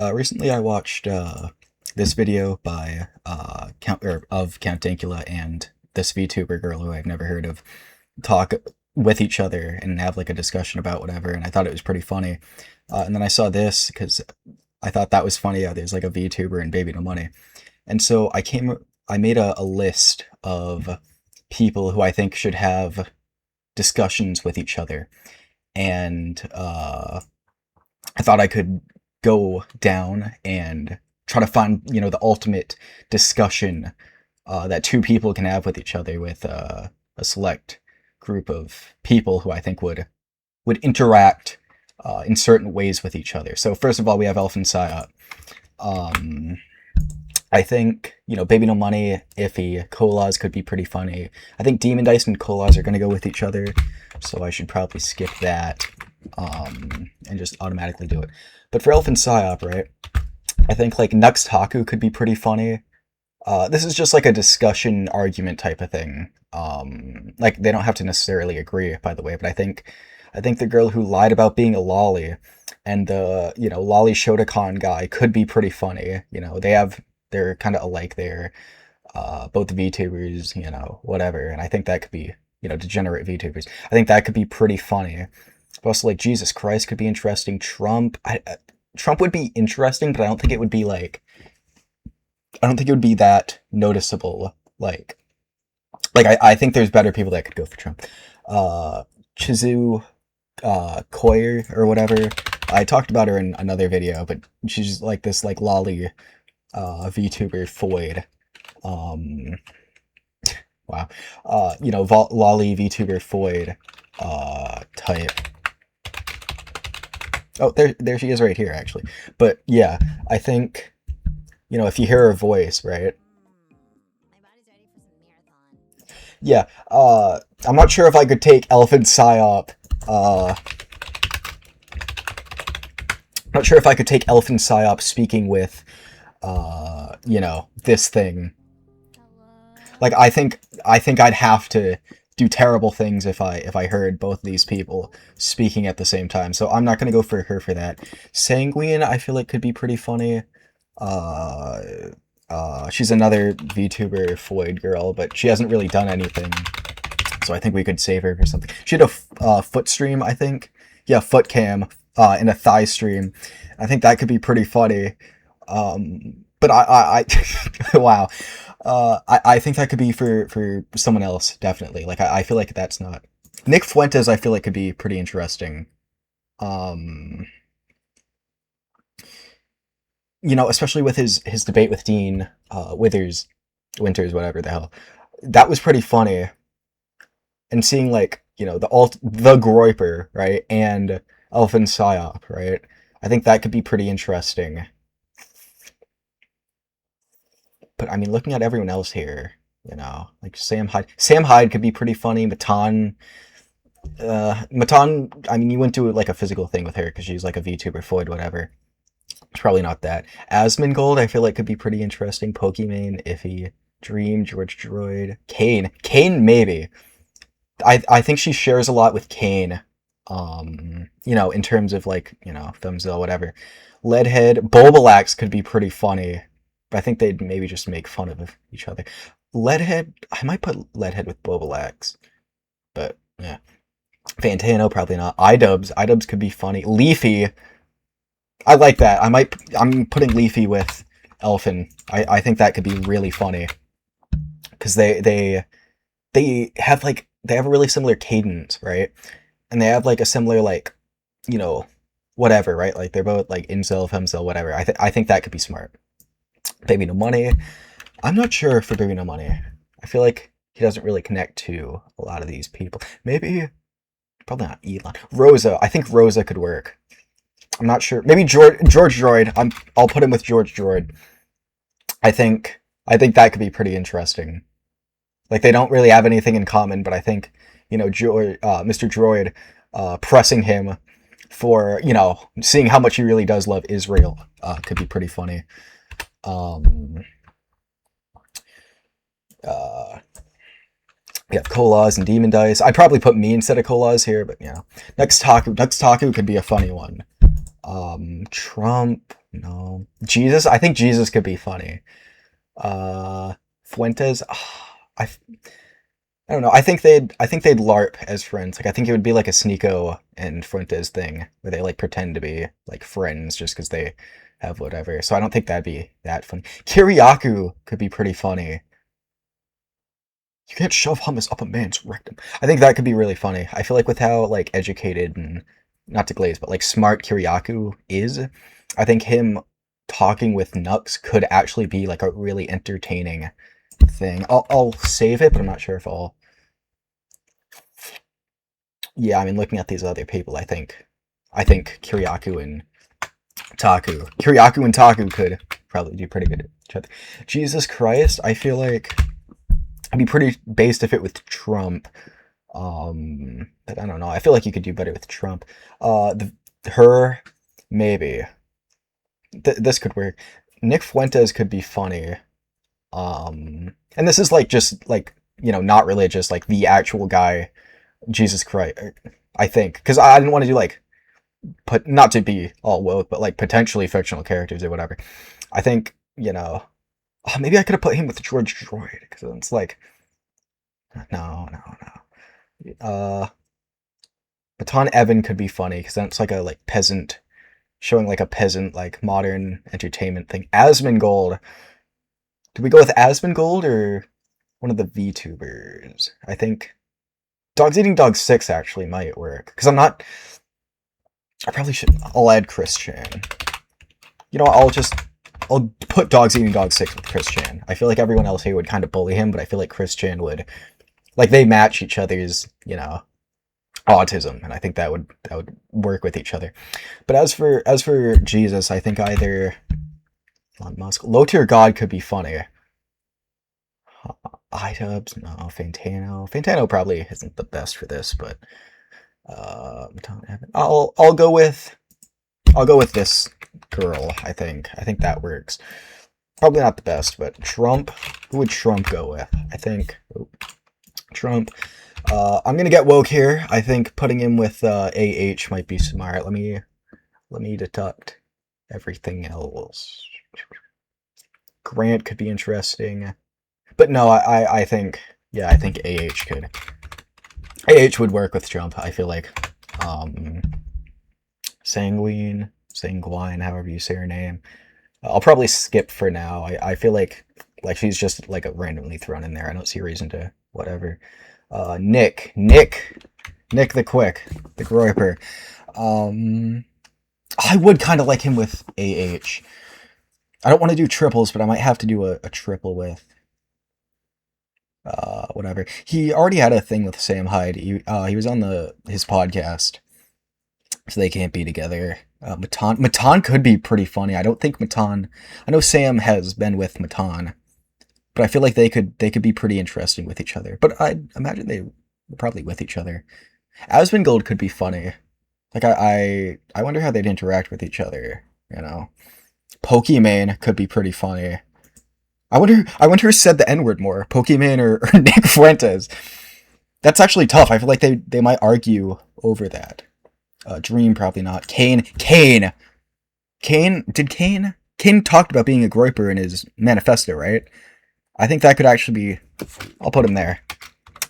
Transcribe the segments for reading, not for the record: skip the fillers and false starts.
Recently I watched this video by Count Dankula and this VTuber girl who I've never heard of talk with each other and have like a discussion about whatever, and I thought it was pretty funny. And then I saw this because I thought that was funny. There's like a VTuber and Baby No Money, and so I made a list of people who I think should have discussions with each other, and I thought I could go down and try to find, the ultimate discussion that two people can have with each other with a select group of people who I think would interact in certain ways with each other. So first of all, we have Elf and Psyop. Um, I think, Baby No Money, Iffy, Colas could be pretty funny. I think Demon Dice and Colas are going to go with each other, so I should probably skip that and just automatically do it. But for Elf and Psyop, right, I think like Nux Taku could be pretty funny. This is just like a discussion argument type of thing. Like they don't have to necessarily agree, by the way, but I think the girl who lied about being a lolly and the, lolly Shotokan guy could be pretty funny. They're kind of alike there. Both the VTubers, whatever. And I think that could be, degenerate VTubers. I think that could be pretty funny. But also, like, Jesus Christ could be interesting. Trump would be interesting, but I don't think it would be like, I don't think it would be that noticeable. I think there's better people that could go for Trump. Chizu, Koyer or whatever. I talked about her in another video, but she's like this like lolly VTuber Foid. Wow. Lolly VTuber Foid type. Oh, there she is right here, actually. But yeah, I think, if you hear her voice, right? Yeah, I'm not sure if I could take Elephant Psyop. Not sure if I could take Elephant Psyop speaking with, this thing. Like, I think I'd have to do terrible things if I heard both of these people speaking at the same time. So I'm not gonna go for her for that. Sanguine, I feel like could be pretty funny. Uh, she's another VTuber Floyd girl, but she hasn't really done anything. So I think we could save her for something. She had a foot stream, I think. Yeah, foot cam, and a thigh stream. I think that could be pretty funny. But wow. I think that could be for someone else, definitely. Like, I feel like that's not... Nick Fuentes, I feel like could be pretty interesting. Especially with his debate with Dean Winters, whatever the hell. That was pretty funny. And seeing, like, the Groiper, right, and Elfin Psyop, right? I think that could be pretty interesting. But I mean, looking at everyone else here, like Sam Hyde could be pretty funny. Matan, I mean, you wouldn't do like a physical thing with her because she's like a VTuber, Floyd, whatever. It's probably not that. Asmongold, I feel like could be pretty interesting. Pokimane, Iffy, Dream, George Droid, Kane, maybe. I think she shares a lot with Kane. In terms of like, Thumbzilla, whatever. Leadhead, Bulbalax could be pretty funny. But I think they'd maybe just make fun of each other. Leadhead, I might put Leadhead with Bulbalax. But, yeah. Fantano, probably not. Idubbbz could be funny. Leafy, I like that. I'm putting Leafy with Elfin. I think that could be really funny. Because they have a really similar cadence, right? And they have like a similar whatever, right? Like they're both like incel, femcel, whatever. I think that could be smart. Baby No Money. I'm not sure for Baby No Money. I feel like he doesn't really connect to a lot of these people. Maybe, probably not Elon. Rosa. I think Rosa could work. I'm not sure. Maybe George Droid. I'll put him with George Droid. I think that could be pretty interesting. Like they don't really have anything in common, but I think Mr. Droid pressing him for seeing how much he really does love Israel could be pretty funny. We have Colas and Demon Dice. I'd probably put me instead of Colas here, but Nux Taku could be a funny one. Trump. No. Jesus, I think Jesus could be funny. Fuentes, I, I don't know. I think they'd LARP as friends. Like I think it would be like a Sneeko and Fuentes thing where they like pretend to be like friends just because they have whatever. So I don't think that'd be that funny. Kiriaku could be pretty funny. You can't shove hummus up a man's rectum. I think that could be really funny. I feel like with how like educated and not to glaze, but like smart Kiriaku is, I think him talking with Nux could actually be like a really entertaining thing. I'll save it, but I'm not sure if I'll. Yeah, I mean, looking at these other people, I think Kiriaku and Taku could probably do pretty good at each other. Jesus Christ, I feel like I'd be pretty based if it with Trump. But I don't know. I feel like you could do better with Trump. Her, maybe. This could work. Nick Fuentes could be funny. And this is like just like not religious, like the actual guy, Jesus Christ. I think because I didn't want to do like put not to be all woke, but like potentially fictional characters or whatever. I think maybe I could have put him with George Droid because it's like no. Baton Evan could be funny because then it's like a like peasant showing like a peasant like modern entertainment thing. Asmongold. Do we go with Asmongold or one of the VTubers? I think Dogs Eating Dogs 6 actually might work because I probably should. I'll add Christian. I'll put Dogs Eating Dogs 6 with Christian. I feel like everyone else here would kind of bully him, but I feel like Christian would like they match each other's autism, and I think that would work with each other. But as for Jesus, I think either Elon Musk, low tier God could be funny. iDubbbz, no. Fantano probably isn't the best for this, but I'll go with this girl. I think that works. Probably not the best, but Trump. Who would Trump go with? I think Trump. I'm gonna get woke here. I think putting him with AH might be smart. Let me deduct everything else. Grant could be interesting, but no, I think I think AH could. AH would work with Trump. I feel like Sanguine, however you say her name. I'll probably skip for now. I feel like she's just like randomly thrown in there. I don't see a reason to whatever. Nick the Quick, the Groiper. I would kind of like him with AH. I don't want to do triples, but I might have to do a triple with whatever. He already had a thing with Sam Hyde. He was on his podcast, so they can't be together. Matan could be pretty funny. I don't think Matan. I know Sam has been with Matan, but I feel like they could be pretty interesting with each other. But I imagine they were probably with each other. Asmongold could be funny. Like I wonder how they'd interact with each other. Pokimane could be pretty funny. I wonder who said the N-word more, Pokimane or Nick Fuentes. That's actually tough. I feel like they might argue over that. Dream probably not. Kane. Did Kane talked about being a groiper in his manifesto, right? I think that could actually be. I'll put him there.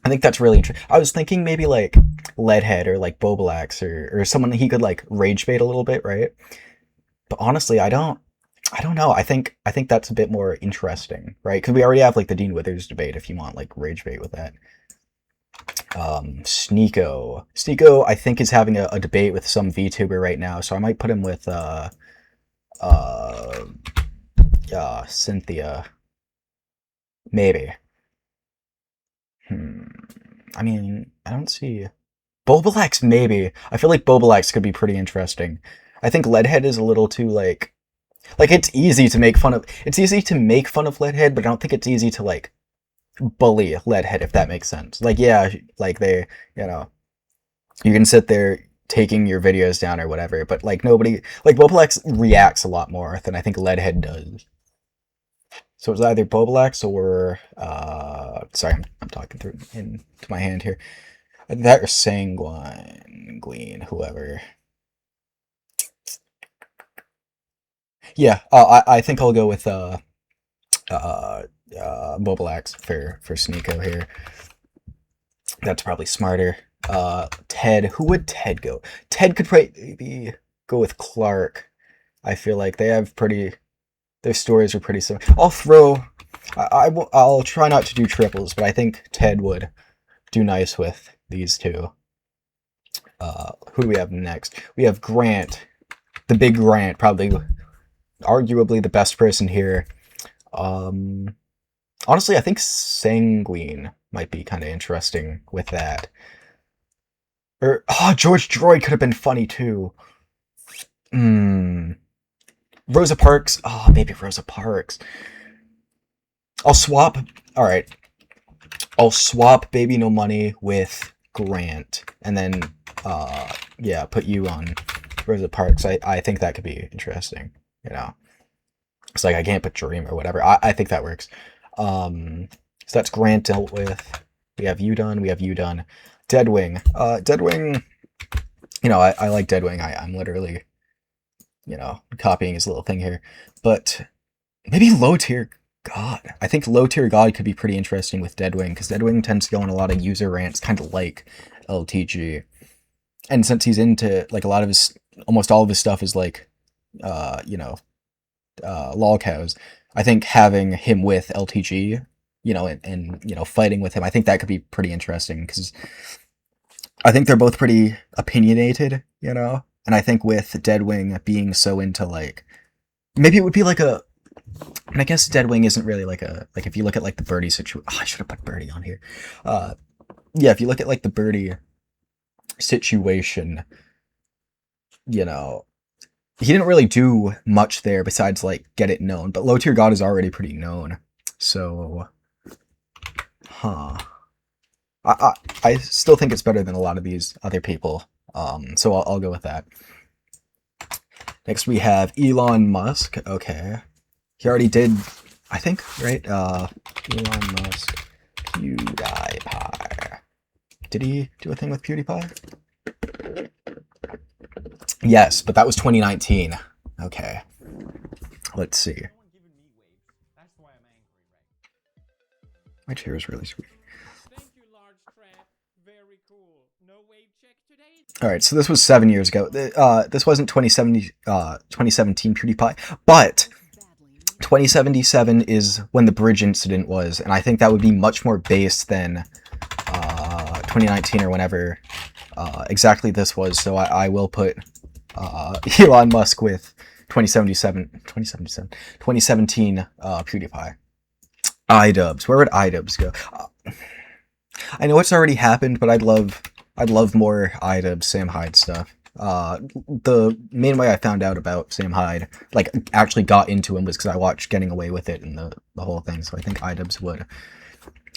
I think that's really interesting. I was thinking maybe like Leadhead or like Bobalax or someone he could like rage bait a little bit, right? But honestly, I don't know. I think that's a bit more interesting, right? Because we already have like the Dean Withers debate. If you want like rage bait with that. Sneeko, I think is having a debate with some VTuber right now, so I might put him with Cynthia. Maybe. I mean, I don't see Bobalax. Maybe I feel like Bobalax could be pretty interesting. I think Leadhead is a little too like it's easy to make fun of. It's easy to make fun of Leadhead, but I don't think it's easy to like bully Leadhead, if that makes sense. Like, yeah, like they, you can sit there taking your videos down or whatever, but like nobody, like Bobalax reacts a lot more than I think Leadhead does. So it's either Bobalax or, sorry, I'm talking through into my hand here. That or Sanguine, whoever. Yeah, I think I'll go with uh, Mobile Axe for Sneeko here. That's probably smarter. Ted. Who would Ted go? Ted could maybe go with Clark. I feel like they have pretty. Their stories are pretty similar. I'll throw. I'll try not to do triples, but I think Ted would do nice with these two. Who do we have next? We have Grant, the big Grant, probably arguably the best person here. Um, Honestly, I think Sanguine might be kind of interesting with that. Or George Droid could have been funny too. Hmm. Rosa Parks. Oh, maybe Rosa Parks. I'll swap. All right. I'll swap Baby No Money with Grant, and then yeah, put you on Rosa Parks. I think that could be interesting. You know, it's like I can't put Dream or whatever. I think that works. So that's Grant dealt with. We have you done. We have you done. Deadwing. Deadwing. You know, I like Deadwing. I'm literally, you know, copying his little thing here. But maybe low tier God. I think low tier God could be pretty interesting with Deadwing, because Deadwing tends to go on a lot of user rants, kind of like LTG. And since he's into, like, a lot of his, almost all of his stuff is like, you know, lolcows, I think having him with LTG, you know, and you know, fighting with him, I think that could be pretty interesting, because I think they're both pretty opinionated, you know? And I think with Deadwing being so into, like, maybe it would be like a, and I guess Deadwing isn't really like a, like, if you look at, like, the Birdie situation, I should have put Birdie on here. Yeah, if you look at, like, the Birdie situation, you know, he didn't really do much there besides, like, get it known, but Low Tier God is already pretty known. So, huh. I still think it's better than a lot of these other people. So I'll go with that. Next we have Elon Musk. Okay. He already did, I think, right? Elon Musk, PewDiePie. Did he do a thing with PewDiePie? Yes, but that was 2019. Okay. Let's see. My chair is really sweet. All right, so this was 7 years ago. This wasn't 2017 PewDiePie, but 2077 is when the bridge incident was, and I think that would be much more based than 2019 or whenever exactly this was. So I will put Elon Musk with 2017 PewDiePie. iDubbbz. Where would iDubbbz go? I know it's already happened, but I'd love more iDubbbz, Sam Hyde stuff. The main way I found out about Sam Hyde, like, actually got into him, was because I watched Getting Away with It and the whole thing. So I think iDubbbz would.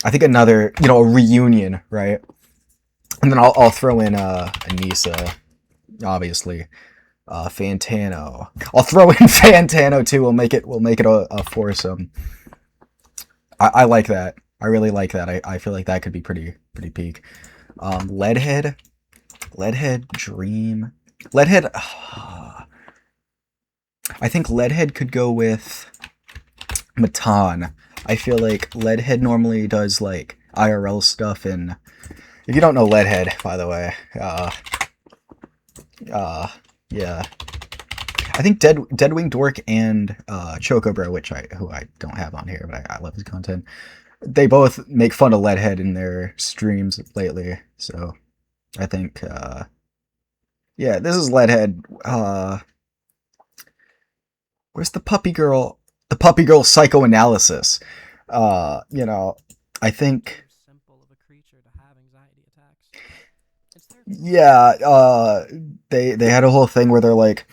I think another, you know, a reunion, right? And then I'll throw in Anissa, obviously. Fantano. I'll throw in Fantano too. We'll make it a foursome. I like that. I really like that. I feel like that could be pretty peak. Leadhead, Dream, Leadhead. I think Leadhead could go with Matan. I feel like Leadhead normally does, like, IRL stuff, and if you don't know Leadhead, by the way, yeah, I think Deadwing Dork and Chocobro, who I don't have on here, but I love his content. They both make fun of Leadhead in their streams lately, so I think, yeah, this is Leadhead. Where's the puppy girl? The puppy girl psychoanalysis. You know, I think, yeah, they had a whole thing where they're like,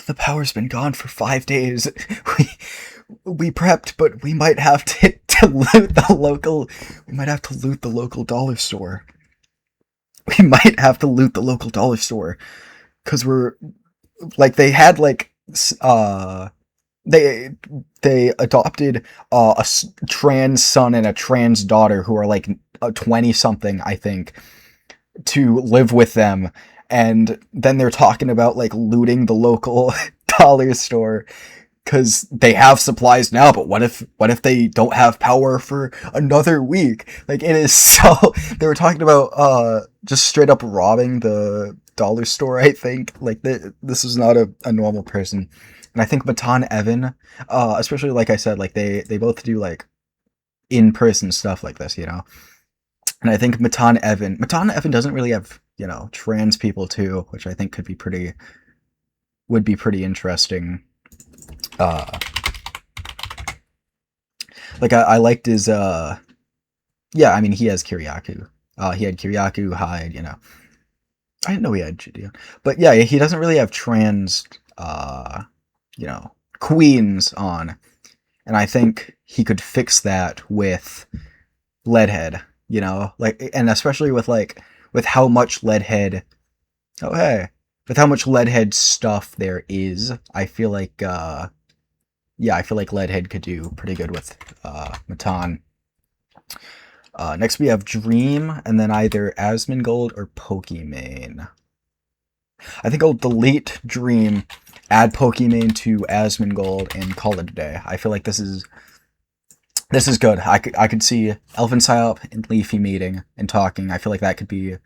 the power's been gone for 5 days. We prepped, but we might have to loot the local. We might have to loot the local dollar store. We might have to loot the local dollar store, because we're, like, they had, like, they adopted a trans son and a trans daughter who are, like, 20 something, I think, to live with them. And then they're talking about, like, looting the local dollar store because they have supplies now, but what if they don't have power for another week? Like, it is so they were talking about just straight up robbing the dollar store, I think. Like, this is not a normal person. And I think Matan Evan, especially, like I said, like they both do like in-person stuff like this, you know. And I think Matan Evan doesn't really have, you know, trans people too, which I think would be pretty interesting. uh like I liked his yeah, I mean, he has Kiriaku. He had Kiriaku, Hyde, you know. I didn't know he had Gideon. But yeah, he doesn't really have trans you know, queens on. And I think he could fix that with Leadhead, you know? Like, and especially with with how much Leadhead oh hey. With how much Leadhead stuff there is, I feel like yeah, I feel like Leadhead could do pretty good with Matan. Next we have Dream, and then either Asmongold or Pokimane. I think I'll delete Dream, add Pokimane to Asmongold, and call it a day. I feel like this is good. I could see Elfin Psyop and Leafy meeting and talking. I feel like that could be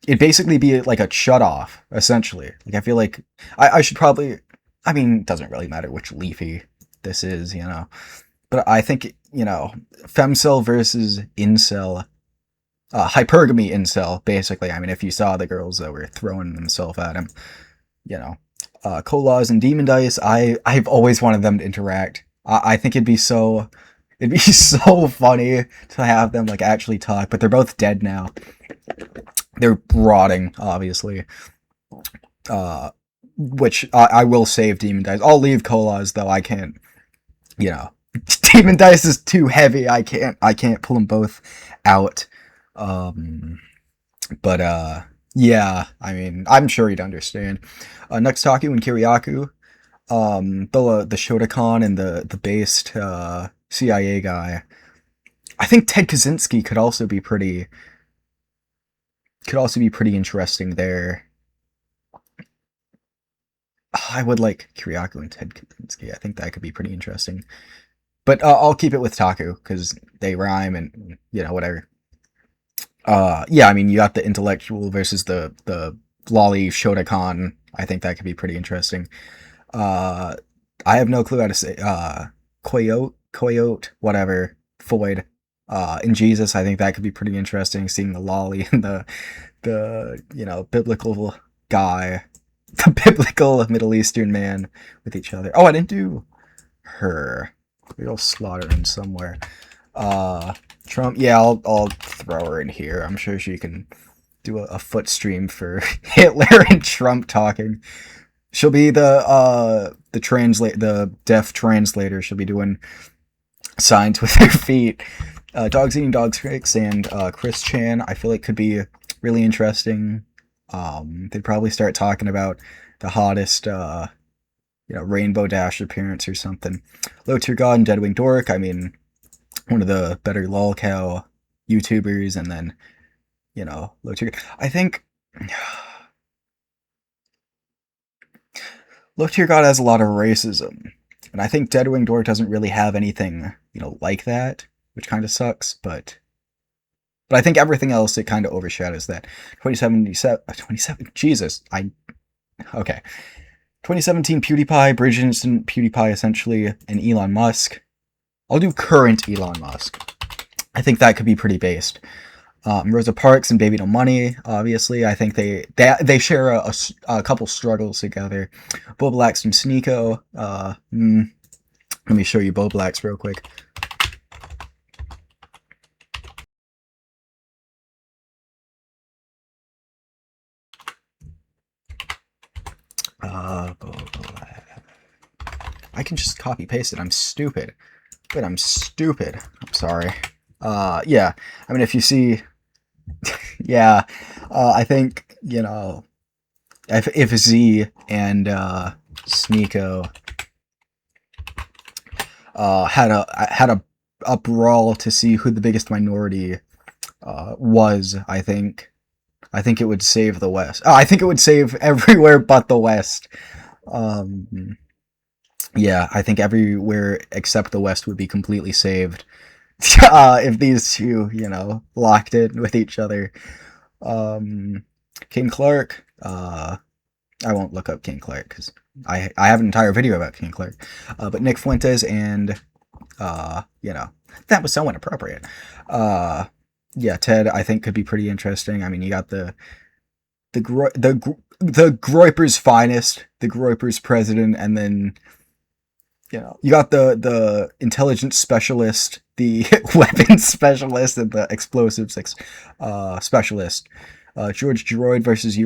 it'd basically be like a shut off, essentially. Like, I feel like I should probably I mean, it doesn't really matter which Leafy this is, you know. But I think, you know, Femcell versus Incel, hypergamy Incel, basically. I mean, if you saw the girls that were throwing themselves at him, you know. Kolas and Demon Dice, I've always wanted them to interact. I think it'd be so funny to have them like actually talk, but they're both dead now. They're rotting, obviously. Which I will save Demon Dice. I'll leave Kolas, though. I can't, you know. Demon Dice is too heavy. I can't pull them both out. But yeah, I mean, I'm sure you'd understand. Next, Taku and Kiriaku. The Shotokan and the based CIA guy. I think Ted Kaczynski could also be pretty interesting there. I would like Kiriaku and Ted Kaczynski. I think that could be pretty interesting. But I'll keep it with Taku, because they rhyme and, you know, whatever. Yeah, I mean, you got the intellectual versus the lolly Shotokan. I think that could be pretty interesting. I have no clue how to say Coyote, whatever, Foyd. In Jesus, I think that could be pretty interesting, seeing the lolly and the you know, biblical guy, the biblical Middle Eastern man with each other. Oh, I didn't do her. We'll slaughter in somewhere. Trump, yeah, I'll throw her in here. I'm sure she can do a foot stream for Hitler and Trump talking. She'll be the deaf translator. She'll be doing signs with her feet. Dogs Eating Dog Tricks and Chris Chan, I feel like could be really interesting. They'd probably start talking about the hottest you know, Rainbow Dash appearance or something. Low Tier God and Deadwing Dork, I mean, one of the better lolcow YouTubers, and then, you know, Low Tier. I think Low Tier God has a lot of racism, and I think Deadwing Dork doesn't really have anything, you know, like that, which kind of sucks, but I think everything else, it kind of overshadows that. 27, Jesus, okay. 2017 PewDiePie, Bridge Instant PewDiePie, essentially, and Elon Musk. I'll do current Elon Musk. I think that could be pretty based. Rosa Parks and Baby No Money, obviously. I think they share a couple struggles together. Boblax and Sneeko. Let me show you Boblax real quick. I can just copy paste it. I'm stupid. But I'm stupid. I'm sorry. Yeah. I mean, if you see, yeah, I think, you know, if Z and Sneeko had a brawl to see who the biggest minority was, I think it would save the West. I think it would save everywhere but the West. Um, yeah, I think everywhere except the West would be completely saved if these two, locked in with each other. Um, King Clark. I won't look up King Clark because I have an entire video about King Clark. But Nick Fuentes and that was so inappropriate. Uh, yeah, Ted I think could be pretty interesting. I mean, you got the Groiper's finest, the Groiper's president, and then you got the intelligence specialist, the weapons specialist, and the explosives specialist. George Droid versus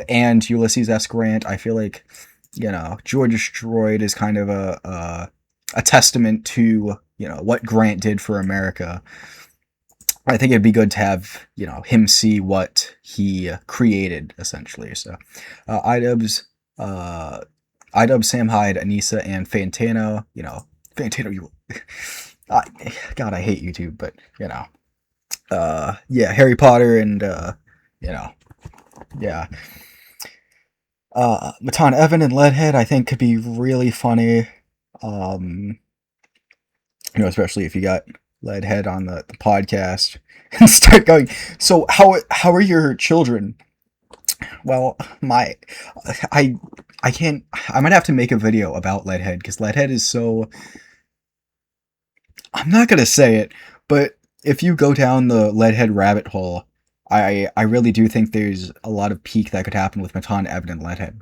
and Ulysses S. Grant. I feel like George Droid is kind of a testament to what Grant did for America. I think it'd be good to have him see what he created essentially. So, iDubbbz, iDubbbz, Sam Hyde, Anissa, and Fantano. Fantano, you. God, I hate YouTube, but yeah, Harry Potter and yeah. Matan Evan and Leadhead, I think, could be really funny. Especially if you got Leadhead on the podcast and start going. So how are your children? Well, I can't. I might have to make a video about Leadhead because Leadhead is so. I'm not gonna say it, but if you go down the Leadhead rabbit hole, I really do think there's a lot of peak that could happen with Matan, Evan, and Leadhead.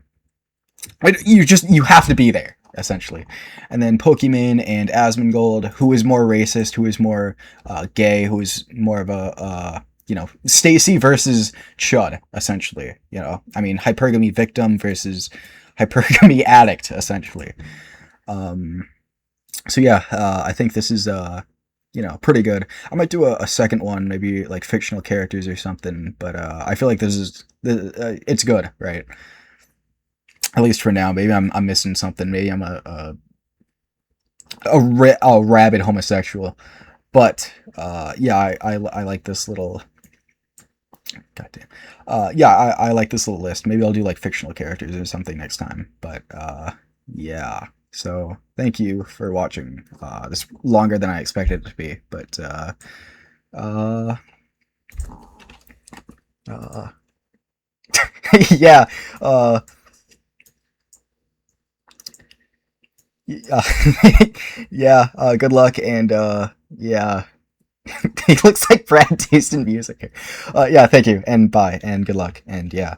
You have to be there essentially, and then Pokemon and Asmongold, who is more racist, who is more gay, who is more of a Stacy versus Chud essentially. I mean hypergamy victim versus hypergamy addict essentially. So yeah, I think this is pretty good. I might do a second one, maybe like fictional characters or something, but I feel like it's good, right? At least for now. Maybe I'm missing something. Maybe I'm a rabid homosexual. But yeah, I like this little. Goddamn. Yeah, I like this little list. Maybe I'll do like fictional characters or something next time. But yeah. So thank you for watching. This longer than I expected it to be, but yeah. Yeah, yeah. Good luck, and yeah. He looks like Brad Taste in music. Yeah, thank you, and bye, and good luck, and yeah.